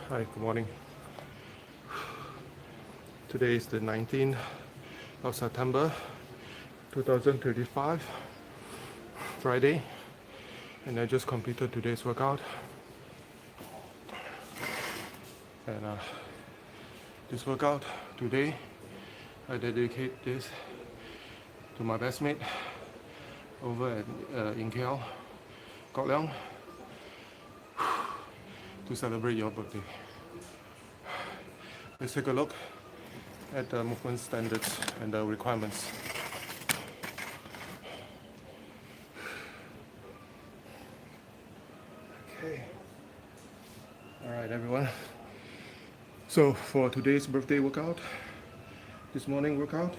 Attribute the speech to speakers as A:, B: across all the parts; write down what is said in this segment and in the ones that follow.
A: Hi, good morning. Today is the 19th of September 2035, Friday, and I just completed today's workout. And this workout today, I dedicate this to my best mate over at in KL, Kok Leong, to celebrate your birthday. Let's take a look at the movement standards and the requirements. Okay. Alright everyone. So for today's birthday workout, this morning workout,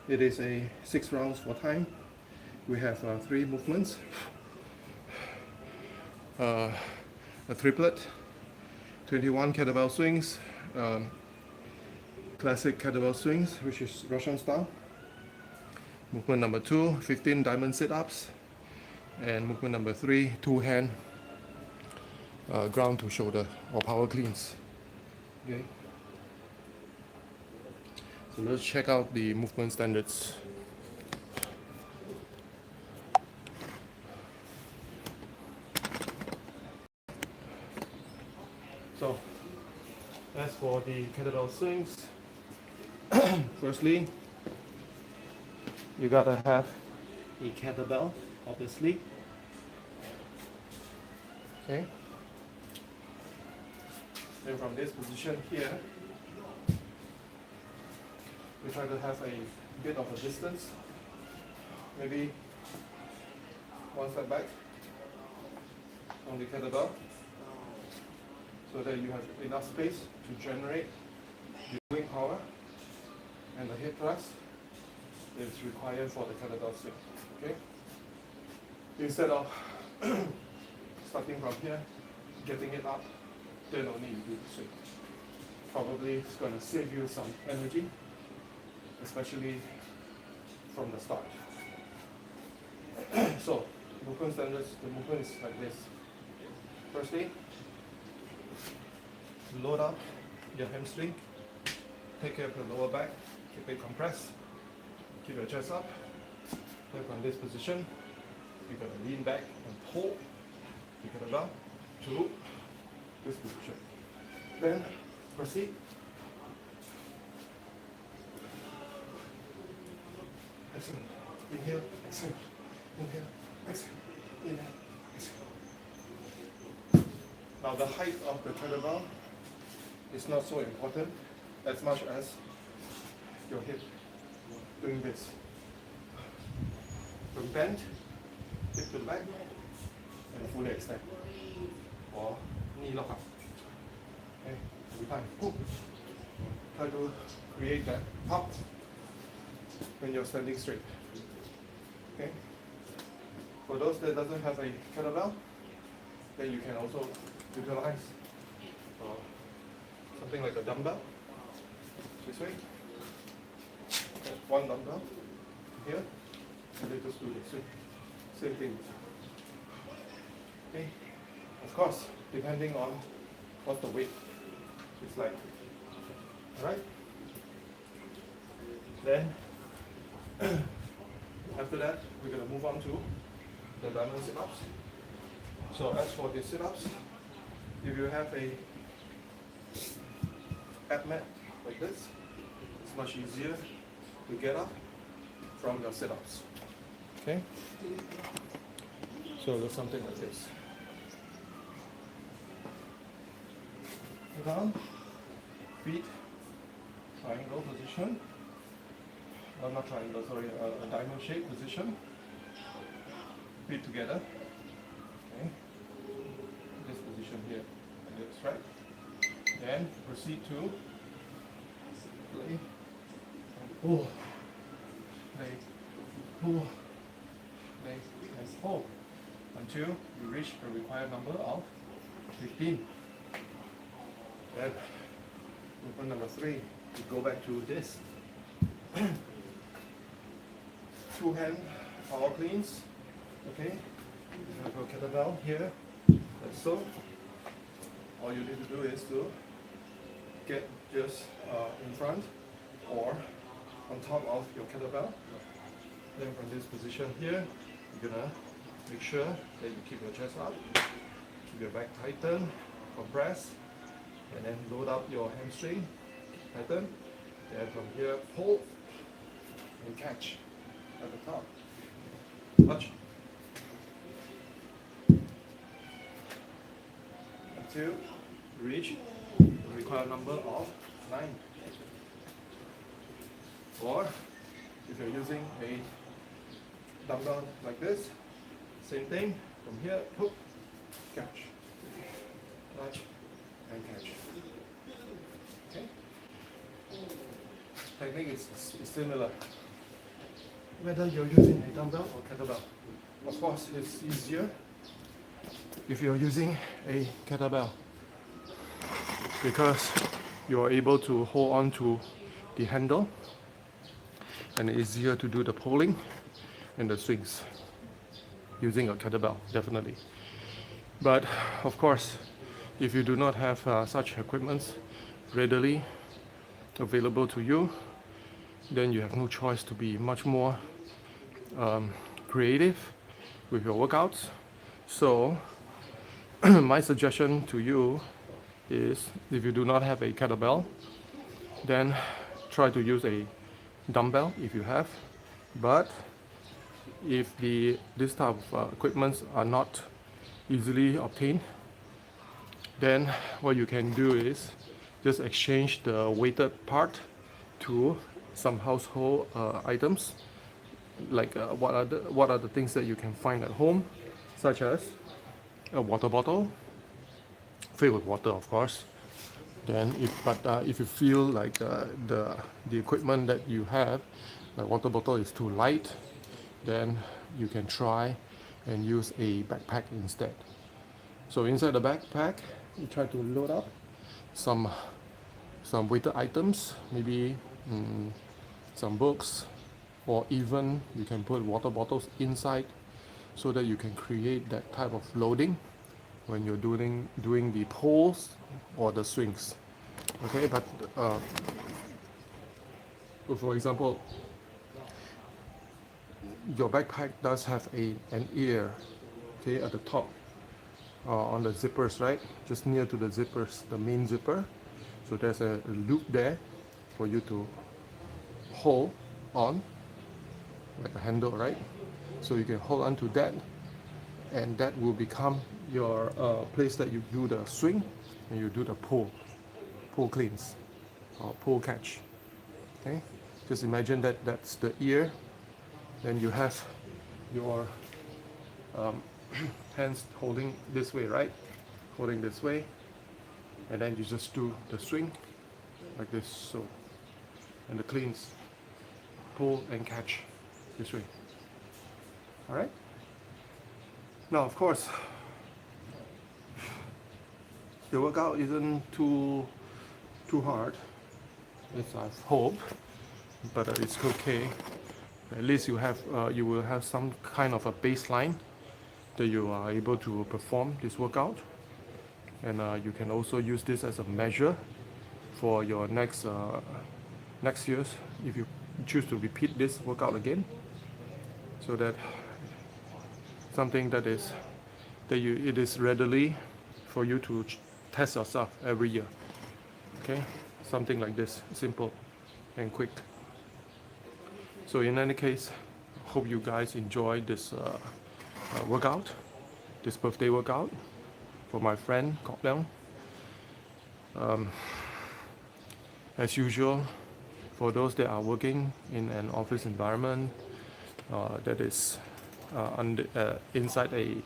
A: it is a 6 rounds for time. We have 3 movements. A triplet, 21 kettlebell swings, classic kettlebell swings, which is Russian style. Movement number 2, 15 diamond sit-ups. And movement number 3, 2-hand ground to shoulder or power cleans. Okay. So let's check out the movement standards. So, as for the kettlebell swings, firstly, you gotta have a kettlebell, obviously. Okay. Then from this position here, we try to have a bit of a distance, maybe 1 step back from the kettlebell, so that you have enough space to generate the wing power and the hip thrust that is required for the kettlebell swing. Okay? Instead of starting from here, getting it up, then only you do the swing. Probably it's going to save you some energy, especially from the start. So, movement standards, the movement is like this. Firstly, load up your hamstring, take care of your lower back, keep it compressed, keep your chest up. Then from this position, you're going to lean back and pull the kettlebell to this position. Then proceed. Excellent. Inhale, exhale, inhale, exhale, inhale, exhale. Now the height of the kettlebell is not so important as much as your hip doing this. From bend, hip to the back, and fully extend. Or knee lock up. Okay, every time. Ooh. Try to create that pop when you're standing straight. Okay. For those that doesn't have a kettlebell, then you can also utilize something like a dumbbell. This way. Okay. 1 dumbbell here, and then just do this. Same thing. Okay. Of course, depending on what the weight is like. Alright? Then, after that, we're going to move on to the diamond sit-ups. So as for the sit-ups, if you have a ab mat like this, it's much easier to get up from your sit-ups. Okay? So there's something like this. Down, feet, triangle position. Not triangle, sorry, a diamond shape position. Feet together. Okay. This position here, like this, right? Then proceed to lay and pull, lay, pull, lay, and pull until you reach the required number of 15. Then movement number 3, you go back to this. 2-hand power cleans. Okay, you have your kettlebell here, like so. all you need to do is to get just in front or on top of your kettlebell. Then from this position here, you're gonna make sure that you keep your chest up, keep your back tighten, compress, and then load up your hamstring, tighten. Then from here, pull and catch at the top. Touch. Until reach the required number of 9. Or if you're using a dumbbell like this, same thing. From here, hook, catch, touch, and catch. Okay. Technique is similar, whether you're using a dumbbell or kettlebell. Of course, it's easier if you're using a kettlebell because you are able to hold on to the handle and it's easier to do the pulling and the swings using a kettlebell, definitely. But of course, if you do not have such equipment readily available to you, then you have no choice to be much more creative with your workouts. So my suggestion to you is, if you do not have a kettlebell, then try to use a dumbbell if you have. But if this type of equipments are not easily obtained, then what you can do is just exchange the weighted part to some household items, like what are the things that you can find at home, such as a water bottle filled with water, of course. Then if you feel like the equipment that you have, the water bottle, is too light, then you can try and use a backpack instead. So inside the backpack, you try to load up some weighted items, maybe some books, or even you can put water bottles inside so that you can create that type of loading when you're doing the pulls or the swings. Okay, but for example, your backpack does have an ear, okay, at the top on the zippers, right? Just near to the zippers, the main zipper. So there's a loop there for you to hold on, like a handle, right? So you can hold on to that, and that will become your place that you do the swing and you do the pull cleans or pull catch. Okay, just imagine that that's the ear. Then you have your hands holding this way, right? Holding this way, and then you just do the swing like this, so, and the cleans, pull and catch this way. All right. Now, of course, the workout isn't too hard, as I hope, but it's okay. At least you will have some kind of a baseline that you are able to perform this workout, and you can also use this as a measure for your next years, if you choose to repeat this workout again, so that something that it is readily for you to test yourself every year. Okay, something like this, simple and quick. So in any case, hope you guys enjoy this workout, this birthday workout for my friend Kok Leong. As usual, for those that are working in an office environment that is inside a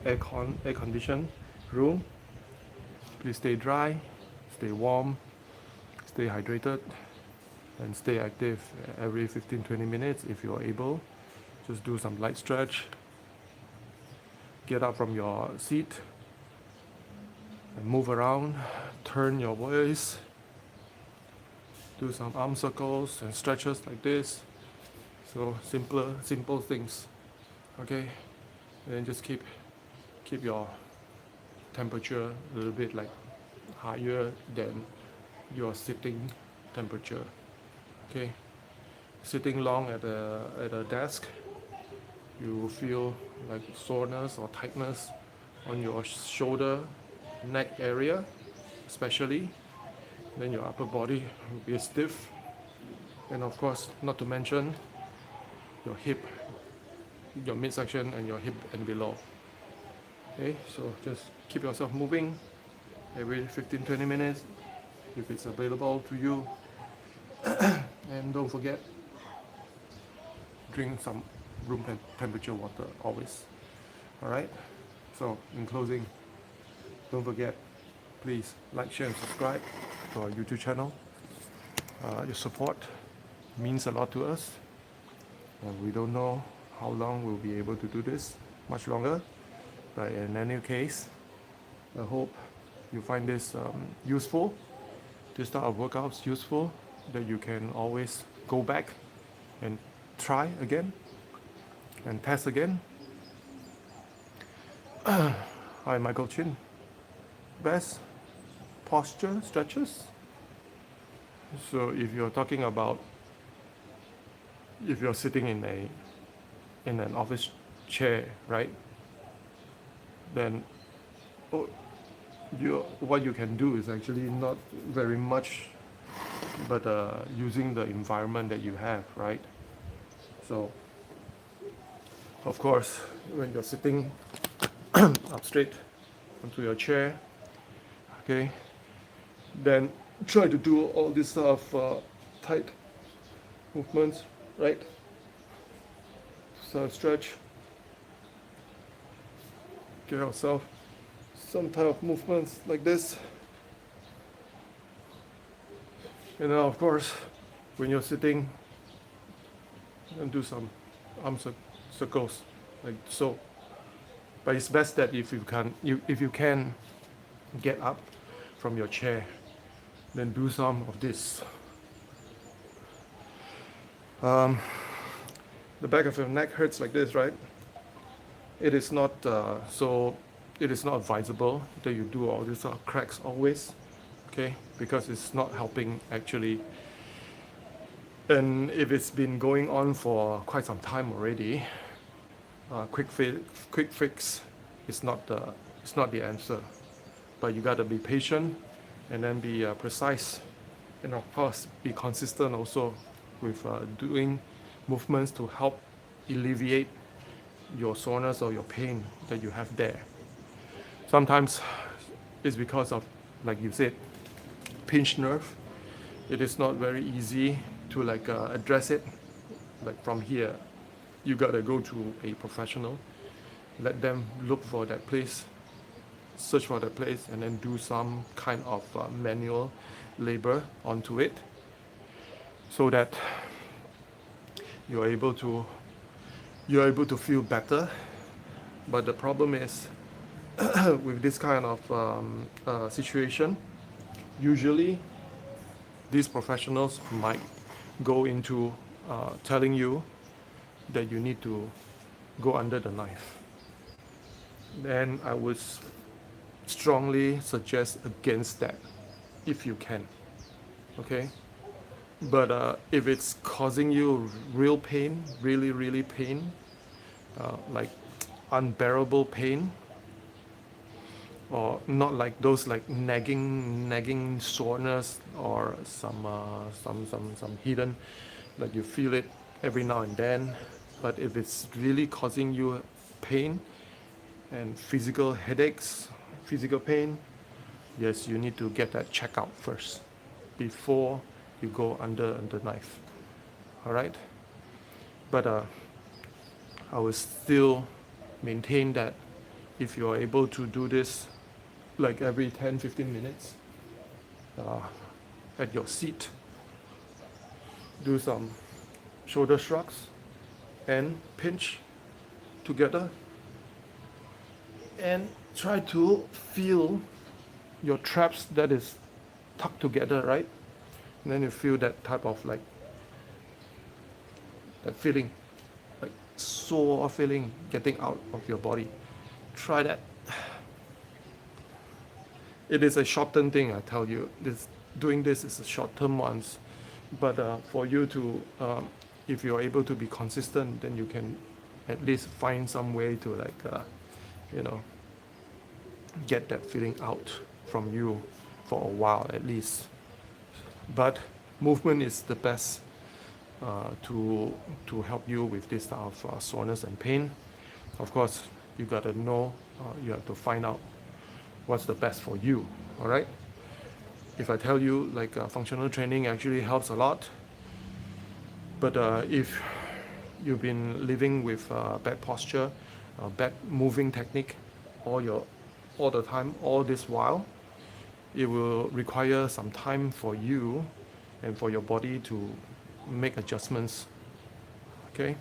A: air-conditioned room, please stay dry, stay warm, stay hydrated, and stay active every 15-20 minutes if you are able. Just do some light stretch, get up from your seat and move around, turn your waist, do some arm circles and stretches like this. So simple things. Okay, and just keep your temperature a little bit like higher than your sitting temperature. Okay, sitting long at a desk, you feel like soreness or tightness on your shoulder, neck area, especially. Then your upper body will be stiff, and of course, not to mention your hip, your midsection, and your hip and below. Okay, so just keep yourself moving every 15-20 minutes if it's available to you, and don't forget, drink some room temperature water always. All right, so in closing, don't forget, please like, share, and subscribe to our YouTube channel. Your support means a lot to us, and we don't know how long we'll be able to do this, much longer, but in any case, I hope you find this useful, this type of workouts useful, that you can always go back and try again and test again. Hi, Michael Chin. Best posture stretches. So if you're talking about, if you're sitting in an office chair, right, then what you can do is actually not very much, but using the environment that you have, right? So of course, when you're sitting up straight onto your chair, okay, then try to do all this sort of tight movements, right? So stretch, give yourself some type of movements like this. And then of course, when you're sitting, and do some arm circles like so. But it's best that if you can get up from your chair, then do some of this. The back of your neck hurts like this, right? It is not it is not advisable that you do all these cracks always, okay? Because it's not helping actually. And if it's been going on for quite some time already, quick fix is not the answer. But you got to be patient, and then be precise, and of course be consistent also with doing movements to help alleviate your soreness or your pain that you have there. Sometimes it's because of, like you said, pinched nerve. It is not very easy to address it. Like from here, you gotta go to a professional, let them look for that place, search for that place, and then do some kind of manual labor onto it, so that you're able to feel better. But the problem is, with this kind of situation, usually these professionals might go into telling you that you need to go under the knife. Then I would strongly suggest against that, if you can. Okay? But if it's causing you real pain, really pain, like unbearable pain, or not like those like nagging soreness, or some hidden, like you feel it every now and then. But if it's really causing you pain and physical headaches, physical pain, yes, you need to get that checked out first before you go under the knife. All right? But I will still maintain that if you are able to do this like every 10-15 minutes at your seat, do some shoulder shrugs and pinch together, and try to feel your traps that is tucked together, right? And then you feel that type of like that feeling, like sore feeling getting out of your body. Try that. It is a short-term thing, I tell you. Doing this is a short-term ones, but for you to, if you're able to be consistent, then you can at least find some way to you know, get that feeling out from you for a while at least. But movement is the best to help you with this type of soreness and pain. Of course, you gotta know, you have to find out what's the best for you, all right? If I tell you functional training actually helps a lot, but if you've been living with bad posture, bad moving technique all the time, all this while, it will require some time for you and for your body to make adjustments, okay?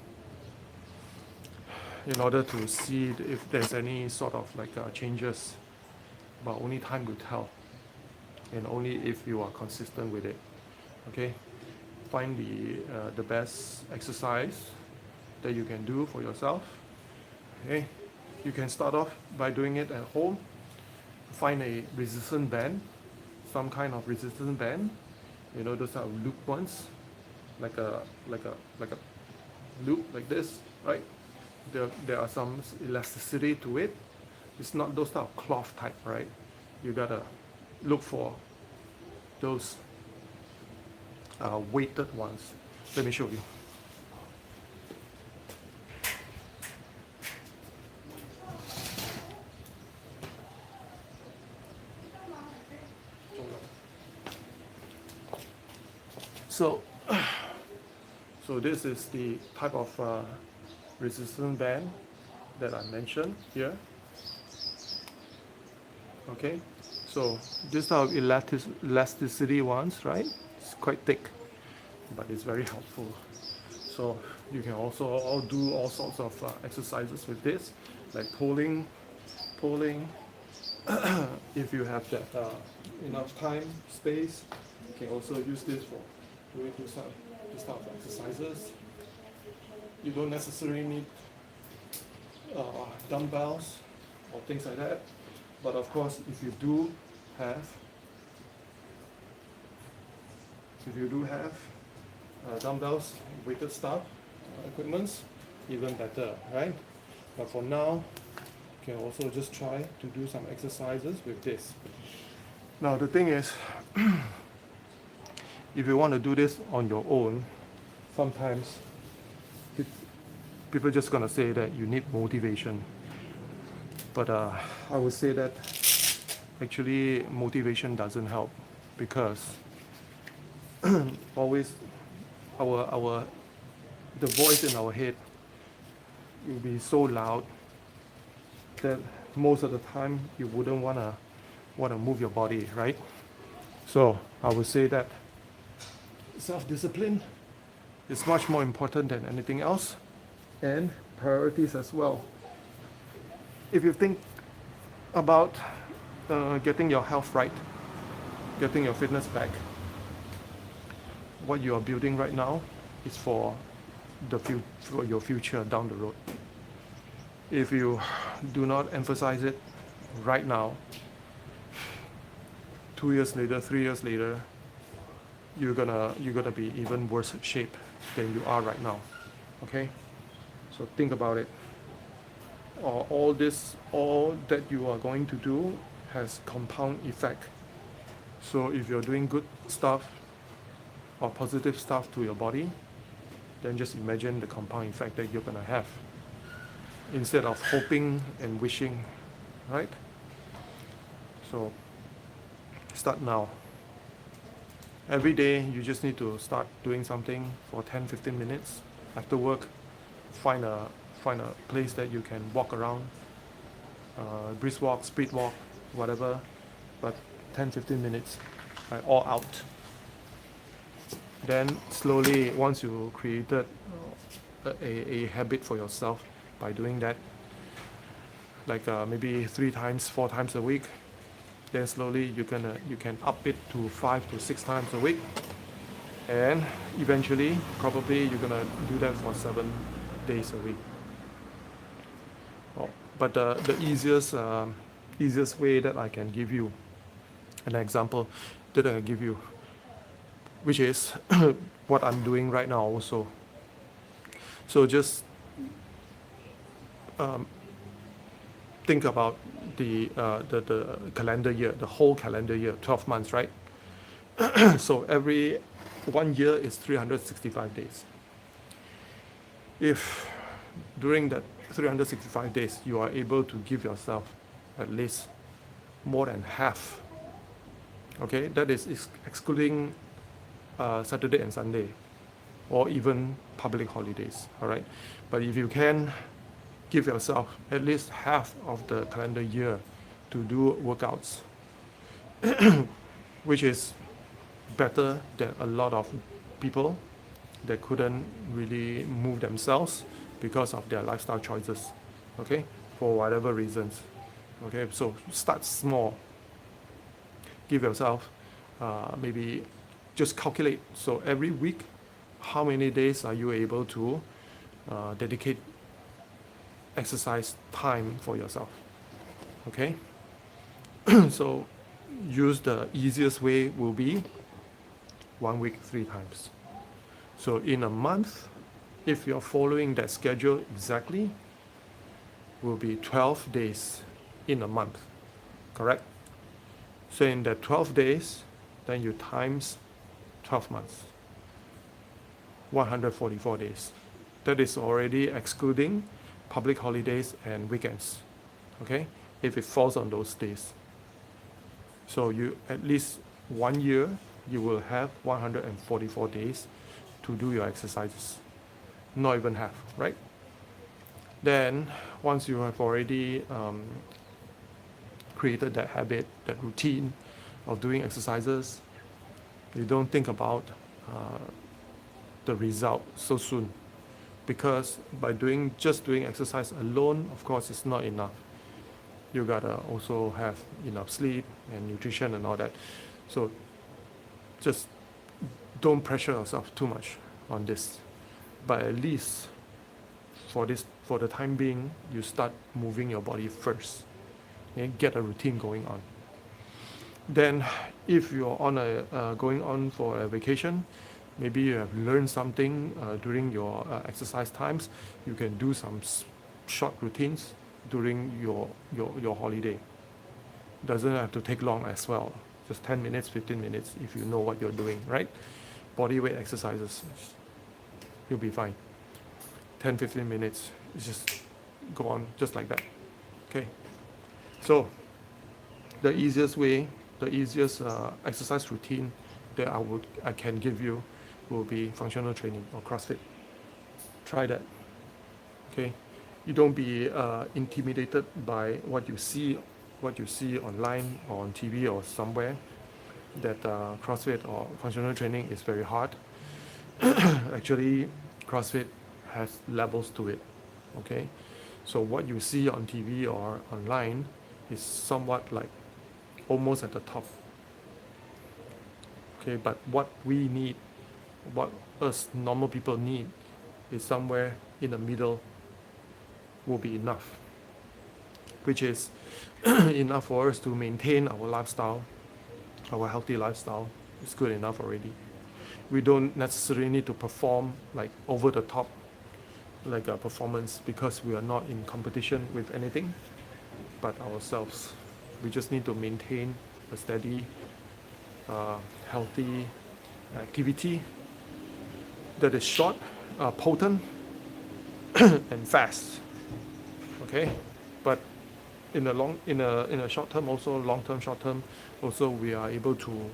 A: In order to see if there's any sort of changes, but only time will tell, and only if you are consistent with it, okay? Find the best exercise that you can do for yourself, okay? You can start off by doing it at home. Find a resistance band, some kind of resistance band, you know, those are loop ones, like a loop like this, right? There are some elasticity to it. It's not those type of cloth type, right? You gotta look for those weighted ones. Let me show you. So this is the type of resistance band that I mentioned here. Okay, so this type of elasticity ones, right? It's quite thick, but it's very helpful. So you can also do all sorts of exercises with this, like pulling. If you have that enough time, space, you can also use this for doing this type of exercises. You don't necessarily need dumbbells or things like that, but of course, if you do have dumbbells, weighted stuff, equipments, even better, right? But for now, you can also just try to do some exercises with this. Now the thing is, if you want to do this on your own, sometimes people are just gonna say that you need motivation. But I would say that actually motivation doesn't help, because always the voice in our head will be so loud that most of the time you wouldn't wanna move your body, right? So I would say that self-discipline is much more important than anything else, and priorities as well. If you think about getting your health right, getting your fitness back, what you are building right now is for your future down the road. If you do not emphasize it right now, 2 years later, 3 years later, you're gonna be even worse shape than you are right now. Okay, so think about it. All that you are going to do has compound effect. So if you're doing good stuff or positive stuff to your body, then just imagine the compound effect that you're gonna have, instead of hoping and wishing, right? So start now. Every day you just need to start doing something for 10-15 minutes. After work, find a place that you can walk around, brisk walk, speed walk, whatever, but 10-15 minutes, right, all out. Then slowly, once you created a habit for yourself by doing that, like maybe 3 times, 4 times a week, then slowly you can up it to 5 to 6 times a week, and eventually probably you're gonna do that for 7 days a week. But the easiest way that I can give you an example that I give you, which is what I'm doing right now also. So just think about the calendar year, the whole calendar year, 12 months, right? So every 1 year is 365 days. If during that 365 days you are able to give yourself at least more than half, okay, that is excluding Saturday and Sunday, or even public holidays, all right? But if you can give yourself at least half of the calendar year to do workouts, which is better than a lot of people that couldn't really move themselves because of their lifestyle choices, okay, for whatever reasons. Okay, so start small. Give yourself maybe just calculate. So every week, how many days are you able to dedicate exercise time for yourself? Okay, so use the easiest way will be 1 week 3 times. So in a month, if you're following that schedule exactly, will be 12 days in a month, correct? So in that 12 days, then you times 12 months, 144 days. That is already excluding public holidays and weekends, okay? If it falls on those days. So you, at least 1 year, you will have 144 days to do your exercises. Not even half, right? Then, once you have already created that habit, that routine of doing exercises, you don't think about the result so soon, because by just doing exercise alone, of course, it's not enough. You gotta also have enough sleep and nutrition and all that. So just don't pressure yourself too much on this. But at least for the time being, you start moving your body first and get a routine going on. Then if you're on going on for a vacation, maybe you have learned something during your exercise times, you can do some short routines during your holiday. Doesn't have to take long as well, just 10 minutes, 15 minutes if you know what you're doing, right? Body weight exercises, you'll be fine. 10, 15 minutes, just go on just like that, okay? So the easiest way, the easiest exercise routine that I can give you will be functional training or CrossFit. Try that, okay? You don't be intimidated by what you see online or on TV or somewhere, that CrossFit or functional training is very hard. Actually, CrossFit has levels to it, okay? So what you see on TV or online is somewhat like almost at the top, okay? But what we need, what us normal people need, is somewhere in the middle will be enough, which is enough for us to maintain our lifestyle, our healthy lifestyle. It's good enough already. We don't necessarily need to perform like over the top, like a performance, because we are not in competition with anything but ourselves. We just need to maintain a steady, healthy activity that is short, potent, and fast. Okay, but in a short term, also long term, short term, also we are able to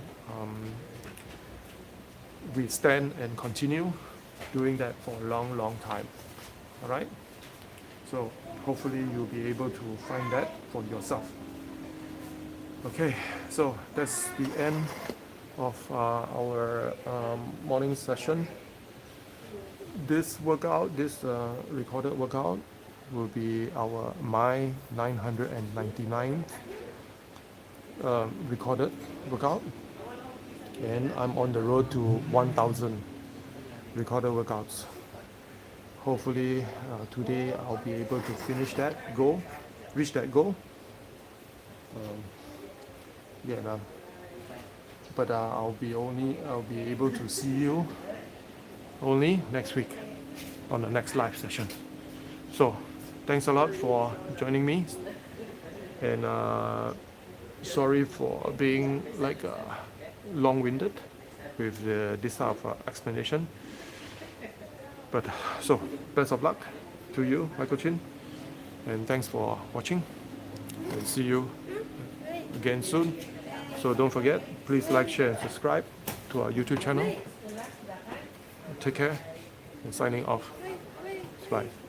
A: withstand and continue doing that for a long time. All right. So hopefully you'll be able to find that for yourself. Okay, so that's the end of our morning session. This workout, this recorded workout, will be our my 999 recorded workout, and I'm on the road to 1000 recorded workouts. Hopefully today I'll be able to finish that goal, reach that goal. Yeah, but I'll be able to see you only next week on the next live session. So thanks a lot for joining me, and sorry for being like long-winded with this type of explanation. But so best of luck to you, Michael Chin, and thanks for watching. And see you again soon. So don't forget, please like, share, and subscribe to our YouTube channel. Take care, and signing off. Bye.